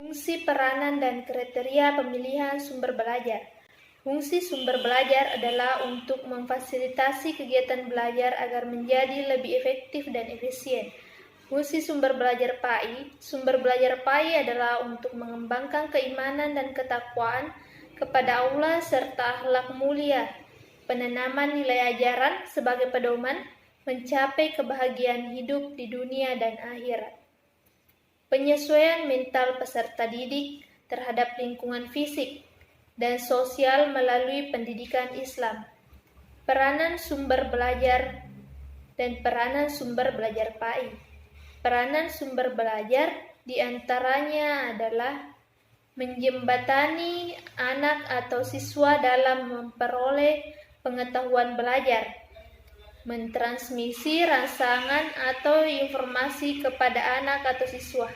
Fungsi, peranan, dan kriteria pemilihan sumber belajar. Fungsi sumber belajar adalah untuk memfasilitasi kegiatan belajar agar menjadi lebih efektif dan efisien. Fungsi sumber belajar PAI. Sumber belajar PAI adalah untuk mengembangkan keimanan dan ketakwaan kepada Allah serta akhlak mulia, penanaman nilai ajaran sebagai pedoman, mencapai kebahagiaan hidup di dunia dan akhirat. Penyesuaian mental peserta didik terhadap lingkungan fisik dan sosial melalui pendidikan Islam. Peranan sumber belajar dan peranan sumber belajar PAI. Peranan sumber belajar diantaranya adalah menjembatani anak atau siswa dalam memperoleh pengetahuan belajar, mentransmisi rangsangan atau informasi kepada anak atau siswa.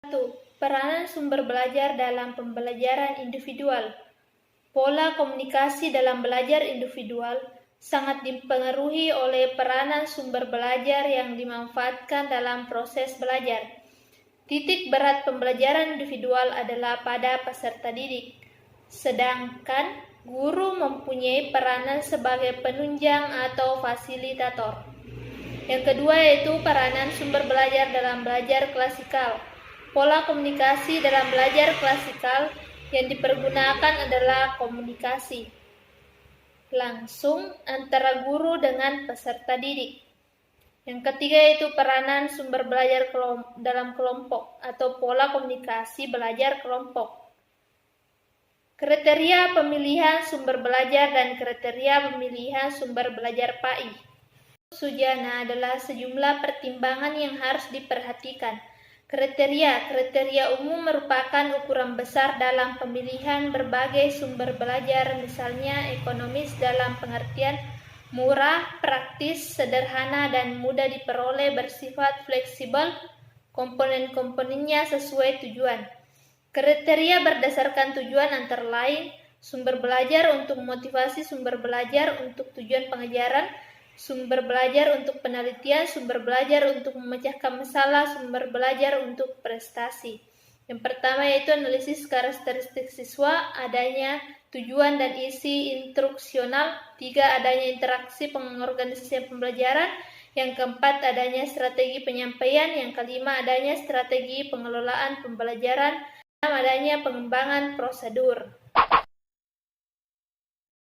1. Peranan sumber belajar dalam pembelajaran individual. Pola komunikasi dalam belajar individual sangat dipengaruhi oleh peranan sumber belajar yang dimanfaatkan dalam proses belajar. Titik berat pembelajaran individual adalah pada peserta didik, sedangkan guru mempunyai peranan sebagai penunjang atau fasilitator. Yang kedua yaitu peranan sumber belajar dalam belajar klasikal. Pola komunikasi dalam belajar klasikal yang dipergunakan adalah komunikasi langsung antara guru dengan peserta didik. Yang ketiga yaitu peranan sumber belajar dalam kelompok atau pola komunikasi belajar kelompok. Kriteria pemilihan sumber belajar dan kriteria pemilihan sumber belajar PAI. Sujana adalah sejumlah pertimbangan yang harus diperhatikan. Kriteria umum merupakan ukuran besar dalam pemilihan berbagai sumber belajar, misalnya ekonomis dalam pengertian murah, praktis, sederhana, dan mudah diperoleh, bersifat fleksibel, komponen-komponennya sesuai tujuan. Kriteria berdasarkan tujuan antara lain sumber belajar untuk motivasi, sumber belajar untuk tujuan pengajaran, sumber belajar untuk penelitian, sumber belajar untuk memecahkan masalah, sumber belajar untuk prestasi. Yang pertama yaitu analisis karakteristik siswa, adanya tujuan dan isi instruksional. 3. Adanya interaksi pengorganisasian pembelajaran. Yang keempat, adanya strategi penyampaian. Yang kelima, adanya strategi pengelolaan pembelajaran. 6. Adanya pengembangan prosedur.